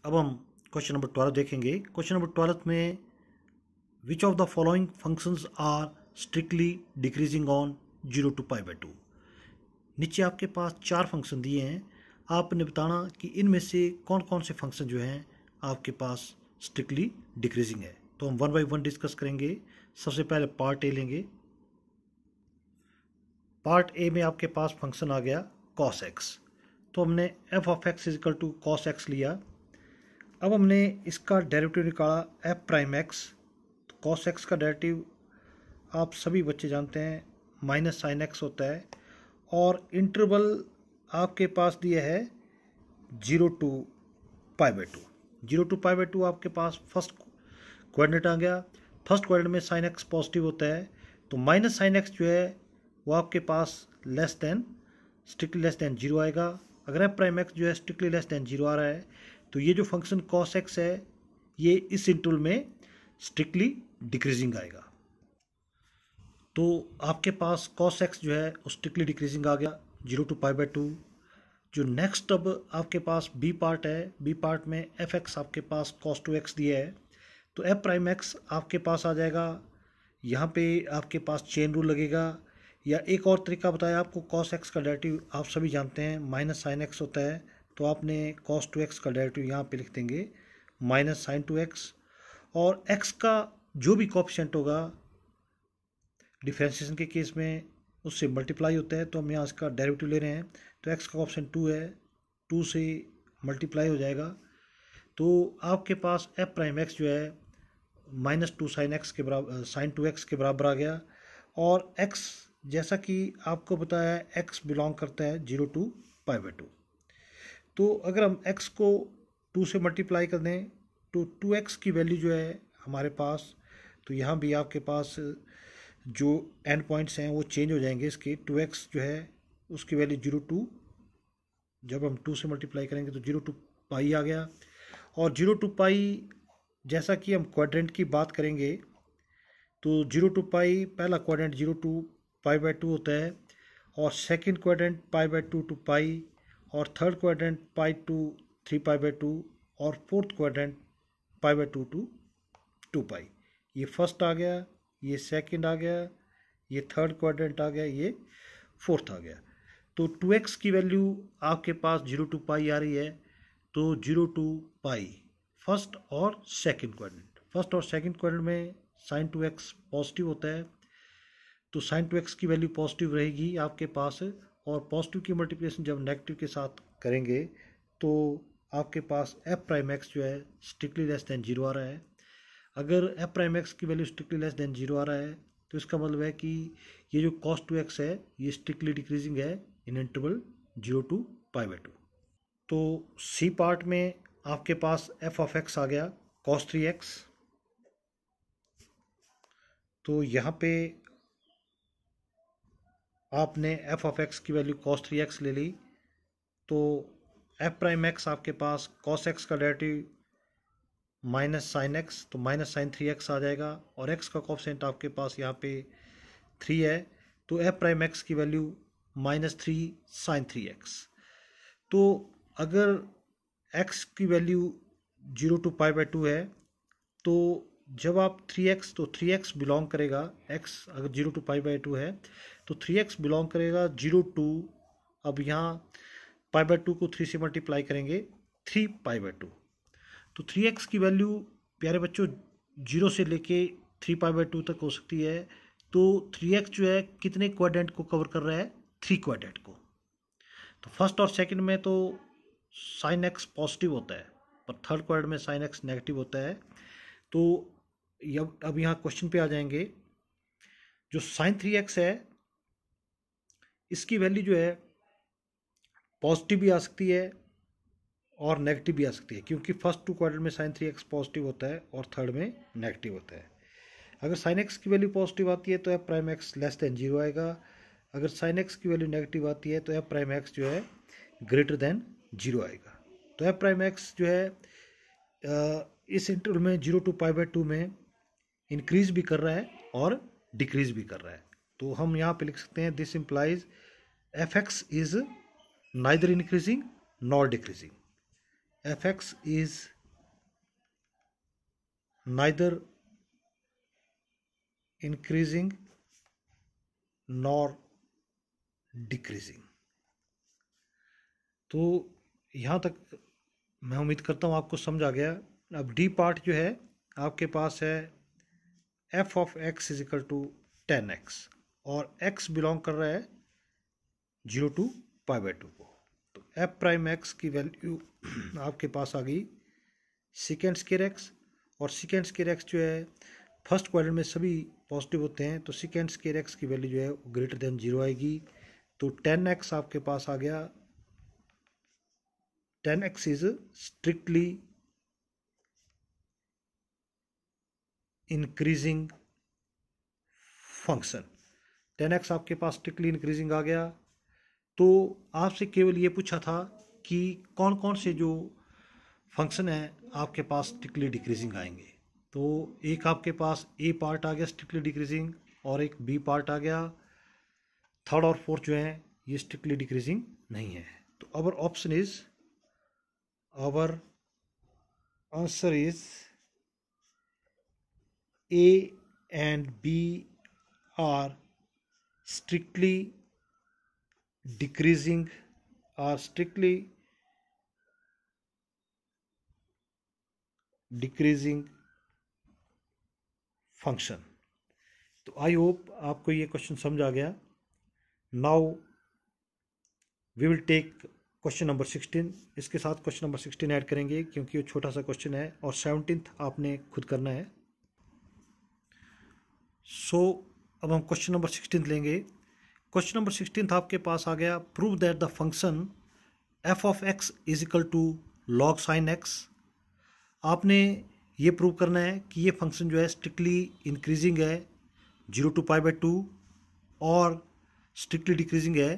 अब हम question number 12 देखेंगे। क्वेश्चन नंबर 12 में which of the following functions are strictly decreasing on 0 to π/2। नीचे आपके पास 4 फंक्शन दिए हैं, आपने बताना कि इनमें से कौन कौन से फंक्शन जो हैं आपके पास स्ट्रिक्टली डिक्रीजिंग है। तो हम वन बाई वन डिस्कस करेंगे। सबसे पहले पार्ट ए लेंगे। पार्ट ए में आपके पास फंक्शन आ गया cos x, तो हमने f of x equal to cos x लिया। अब हमने इसका डेरिवेटिव निकाला f प्राइम एक्स। तो cos x का डेरिवेटिव आप सभी बच्चे जानते हैं माइनस साइन एक्स होता है, और इंटरवल आपके पास दिया है 0 to π/2। 0 to π/2 आपके पास फर्स्ट कोऑर्डिनेट आ गया। फर्स्ट कोऑर्डिनेट में साइन एक्स पॉजिटिव होता है, तो माइनस साइन एक्स जो है वो आपके पास less than strictly less than 0 आएगा। अगर एफ प्राइम एक्स जो है स्ट्रिक्टली लेस देन 0 आ रहा है, तो ये जो फंक्शन cos x है ये इस इंटरवल में स्ट्रिक्टली डिक्रीजिंग आएगा। तो आपके पास cos x जो है वो स्ट्रिक्टली डिक्रीजिंग आ गया 0 to π/2। जो नेक्स्ट अब आपके पास बी पार्ट है, बी पार्ट में एफ एक्स आपके पास cos 2x दिया है, तो एफ प्राइम एक्स आपके पास आ जाएगा। यहाँ पे आपके पास चेन रूल लगेगा, या एक और तरीका बताया आपको। cos x का डेरिवेटिव आप सभी जानते हैं माइनस साइन एक्स होता है, तो आपने cos 2x का डेरिवेटिव यहाँ पे लिख देंगे माइनस साइन 2x, और x का जो भी कोएफिशिएंट होगा डिफरेंशिएशन के केस में उससे मल्टीप्लाई होता है, तो हम यहाँ इसका डेरिवेटिव ले रहे हैं। तो x का कोएफिशिएंट 2 है, 2 से मल्टीप्लाई हो जाएगा, तो आपके पास एफ प्राइम एक्स जो है -2 साइन एक्स के बराबर साइन 2x के बराबर आ गया। और x जैसा कि आपको बताया है x बिलोंग करता है 0 to π/2, तो अगर हम x को 2 से मल्टीप्लाई कर दें तो 2x की वैल्यू जो है हमारे पास, तो यहाँ भी आपके पास जो एंड पॉइंट्स हैं वो चेंज हो जाएंगे इसके। 2x जो है उसकी वैल्यू 0 to, जब हम 2 से मल्टीप्लाई करेंगे तो 0 to π आ गया। और 0 to π जैसा कि हम क्वाड्रेंट की बात करेंगे तो 0 to π पहला क्वाड्रेंट 0 to π/2 होता है, और सेकंड क्वाड्रेंट π/2 to π, और थर्ड क्वाड्रेंट π to 3π/2, और फोर्थ क्वाड्रेंट π/2 to 2π। ये फर्स्ट आ गया, ये सेकंड आ गया, ये थर्ड क्वाड्रेंट आ गया, ये फोर्थ आ गया। तो 2x की वैल्यू आपके पास 0 to π आ रही है, तो 0 to π फर्स्ट और सेकंड क्वाड्रेंट। फर्स्ट और सेकंड क्वाड्रेंट में साइन 2x पॉजिटिव होता है, तो साइन 2x की वैल्यू पॉजिटिव रहेगी आपके पास, और पॉजिटिव की मल्टीप्लिकेशन जब नेगेटिव के साथ करेंगे तो आपके पास एफ प्राइम एक्स जो है स्ट्रिक्टली लेस देन 0 आ रहा है। अगर एफ प्राइम एक्स की वैल्यू स्ट्रिक्टली लेस देन 0 आ रहा है तो इसका मतलब है कि ये जो cos 2x है ये स्ट्रिक्टली डिक्रीजिंग है इन इंटरवल 0 to π/2। तो सी पार्ट में आपके पास एफ ऑफ एक्स आ गया cos 3x, तो यहाँ पे आपने एफ ऑफ एक्स की वैल्यू cos 3x ले ली, तो एफ प्राइम एक्स आपके पास cos x का डेरिवेटिव माइनस साइन एक्स, तो माइनस साइन 3x आ जाएगा, और x का कोएफिशिएंट आपके पास यहाँ पे 3 है, तो एफ प्राइम एक्स की वैल्यू -3 साइन 3x। तो अगर x की वैल्यू 0 to π/2 है, तो जब आप 3x, तो 3x बिलोंग करेगा, x अगर 0 to π/2 है तो 3x बिलोंग करेगा 0 to, अब यहाँ π/2 को 3 से मल्टीप्लाई करेंगे 3π/2, तो 3x की वैल्यू प्यारे बच्चों 0 से लेके 3π/2 तक हो सकती है। तो 3x जो है कितने क्वाड्रेंट को कवर कर रहा है? 3 क्वाड्रेंट को। तो फर्स्ट और सेकंड में तो साइन एक्स पॉजिटिव होता है, पर थर्ड क्वाड्रेंट में साइन एक्स नेगेटिव होता है। तो अब यहाँ क्वेश्चन पे आ जाएंगे। जो साइन 3x है इसकी वैल्यू जो है पॉजिटिव भी आ सकती है और नेगेटिव भी आ सकती है, क्योंकि फर्स्ट 2 क्वाड्रेंट में साइन 3x पॉजिटिव होता है और थर्ड में नेगेटिव होता है। अगर साइन एक्स की वैल्यू पॉजिटिव आती है तो F prime x less than 0 आएगा। अगर साइन एक्स की वैल्यू नेगेटिव आती है तो एफ प्राइम एक्स जो है ग्रेटर देन 0 आएगा। तो एफ प्राइम एक्स जो है इस इंटरवल में 0 to π/2 में इंक्रीज भी कर रहा है और डिक्रीज भी कर रहा है। तो हम यहाँ पे लिख सकते हैं this implies f x is neither increasing nor decreasing. F x is neither increasing nor decreasing. तो यहाँ तक मैं उम्मीद करता हूँ आपको समझ आ गया। अब डी पार्ट जो है आपके पास है F of x is equal to 10x और x बिलोंग कर रहा है 0 टू π/2 को। तो एफ प्राइम एक्स की वैल्यू आपके पास आ गई सेकेंड स्क्वायर एक्स, और सेकेंड स्क्वायर एक्स जो है फर्स्ट क्वाड्रेंट में सभी पॉजिटिव होते हैं, तो सेकेंड स्क्वायर एक्स की वैल्यू जो है ग्रेटर देन 0 आएगी। तो 10x आपके पास आ गया। 10x is strictly increasing function. 10x आपके पास स्ट्रिक्टली इंक्रीजिंग आ गया। तो आपसे केवल ये पूछा था कि कौन कौन से जो फंक्शन है आपके पास स्ट्रिक्टली डिक्रीजिंग आएंगे। तो एक आपके पास ए पार्ट आ गया स्ट्रिक्टली डिक्रीजिंग, और एक बी पार्ट आ गया। थर्ड और फोर्थ जो है ये स्ट्रिक्टली डिक्रीजिंग नहीं है। तो our option is, our answer is A and B are strictly decreasing or strictly decreasing function। तो आई होप आपको ये क्वेश्चन समझ आ गया। Now we will take question number 16। इसके साथ क्वेश्चन नंबर 16 ऐड करेंगे क्योंकि वो छोटा सा क्वेश्चन है और 17th आपने खुद करना है। सो अब हम क्वेश्चन नंबर 16 लेंगे। क्वेश्चन नंबर 16 आपके पास आ गया, prove that the function F of x is equal to log sine X. आपने ये प्रूव करना है कि ये फंक्शन जो है स्ट्रिक्टली इंक्रीजिंग है 0 टू π/2 और स्ट्रिक्टली डिक्रीजिंग है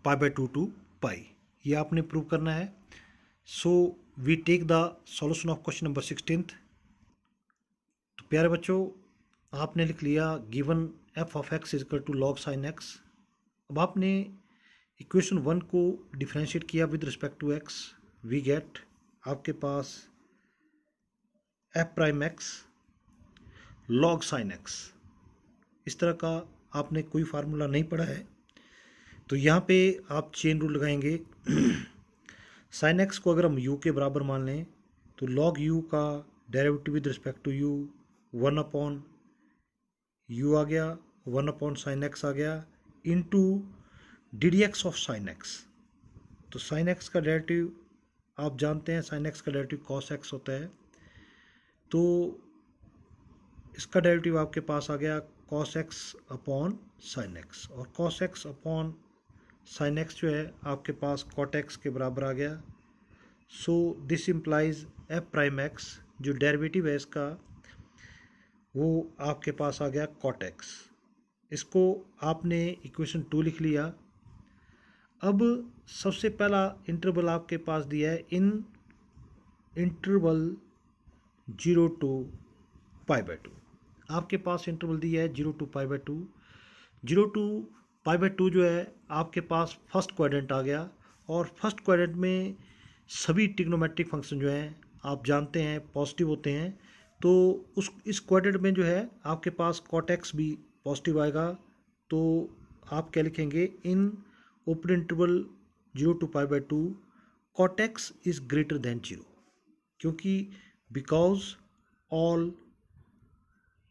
π/2 टू π। ये आपने प्रूव करना है। So we take the solution of question number 16। तो प्यारे बच्चों, आपने लिख लिया given f of x is equal to log sine x. अब आपने इक्वेशन 1 को डिफरेंशिएट किया with respect to x. We get आपके पास f prime x log sine x. इस तरह का आपने कोई फार्मूला नहीं पढ़ा है, तो यहाँ पे आप चेन रूल लगाएंगे। साइन एक्स को अगर हम यू के बराबर मान लें तो लॉग यू का derivative with respect to U 1/u आ गया, 1/sin x आ गया, into d d x of sine x. तो साइन एक्स का डेरिवेटिव आप जानते हैं, साइन एक्स का डेरिवेटिव कॉस एक्स होता है। तो इसका डेरिवेटिव आपके पास आ गया cos x upon sine x, और cos x upon sine x जो है आपके पास कॉट एक्स के बराबर आ गया। सो this implies F prime x, जो डेरिवेटिव है इसका वो आपके पास आ गया कॉट एक्स। इसको आपने इक्वेशन 2 लिख लिया। अब सबसे पहला इंटरवल आपके पास दिया है इन इंटरवल 0 टू π/2। आपके पास इंटरवल दिया है 0 टू π/2। 0 टू π/2 जो है आपके पास फर्स्ट क्वाड्रेंट आ गया, और फर्स्ट क्वाड्रेंट में सभी ट्रिग्नोमेट्रिक फंक्शन जो हैं आप जानते हैं पॉजिटिव होते हैं। तो इस क्वाड्रेंट में जो है आपके पास कॉट एक्स भी पॉजिटिव आएगा। तो आप क्या लिखेंगे, in open interval 0 to π/2 cot x is greater than 0, क्योंकि because all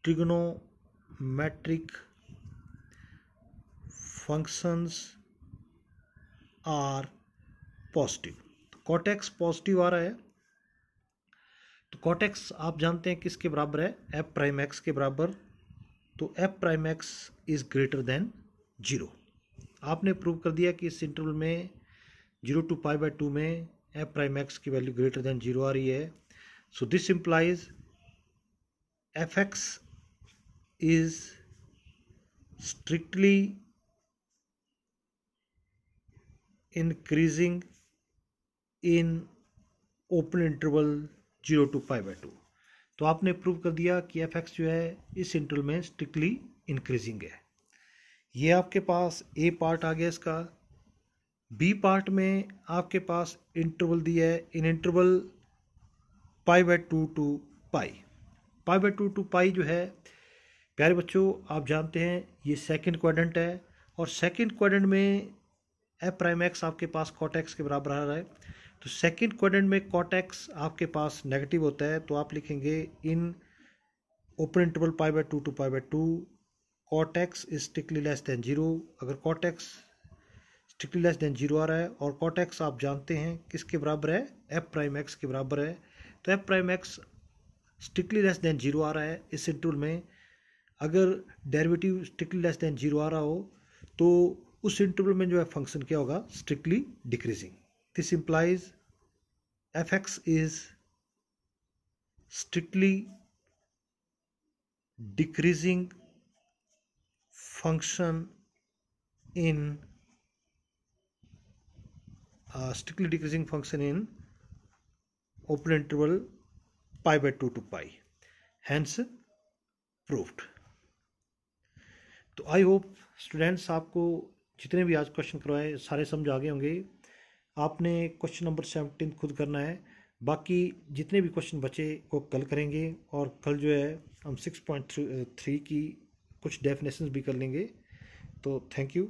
trigonometric functions are positive. तो कॉट एक्स पॉजिटिव आ रहा है, तो कॉट एक्स आप जानते हैं किसके बराबर है, एफ प्राइम एक्स के बराबर। तो F prime x is greater than 0। आपने प्रूव कर दिया कि इस इंटरवल में 0 टू π/2 में एफ प्राइम एक्स की वैल्यू ग्रेटर देन 0 आ रही है। So this implies f x is strictly increasing in open interval 0 to π/2। तो आपने प्रूव कर दिया कि एफ एक्स जो है इस इंटरवल में स्ट्रिक्टली इंक्रीजिंग है। ये आपके पास ए पार्ट आ गया इसका। बी पार्ट में आपके पास इंटरवल दिया है in interval π/2 to pi. π/2 to pi जो है प्यारे बच्चों आप जानते हैं ये सेकंड क्वाड्रेंट है, और सेकंड क्वाड्रेंट में एफ प्राइम एक्स आपके पास कॉट एक्स के बराबर आ रहा है। तो सेकंड क्वाड्रेंट में कॉट एक्स आपके पास नेगेटिव होता है, तो आप लिखेंगे in open interval π/2 to π/2 cot x is strictly less than 0। अगर cot x strictly less than 0 आ रहा है और कॉट एक्स आप जानते हैं किसके बराबर है, एफ प्राइम एक्स के बराबर है, तो F prime x strictly less than 0 आ रहा है इस इंटरवल में। अगर डेरिवेटिव स्ट्रिक्टली लेस देन 0 आ रहा हो तो उस इंटरवल में जो है फंक्शन क्या होगा, strictly decreasing. This implies F x is strictly decreasing function in strictly decreasing function in open interval π/2 to pi, hence proved। तो आई होप स्टूडेंट्स आपको जितने भी आज क्वेश्चन करवाए सारे समझ आ गए होंगे। आपने क्वेश्चन नंबर 17 खुद करना है, बाकी जितने भी क्वेश्चन बचे वो कल करेंगे, और कल जो है हम 6.3 की कुछ डेफिनेशंस भी कर लेंगे। तो थैंक यू।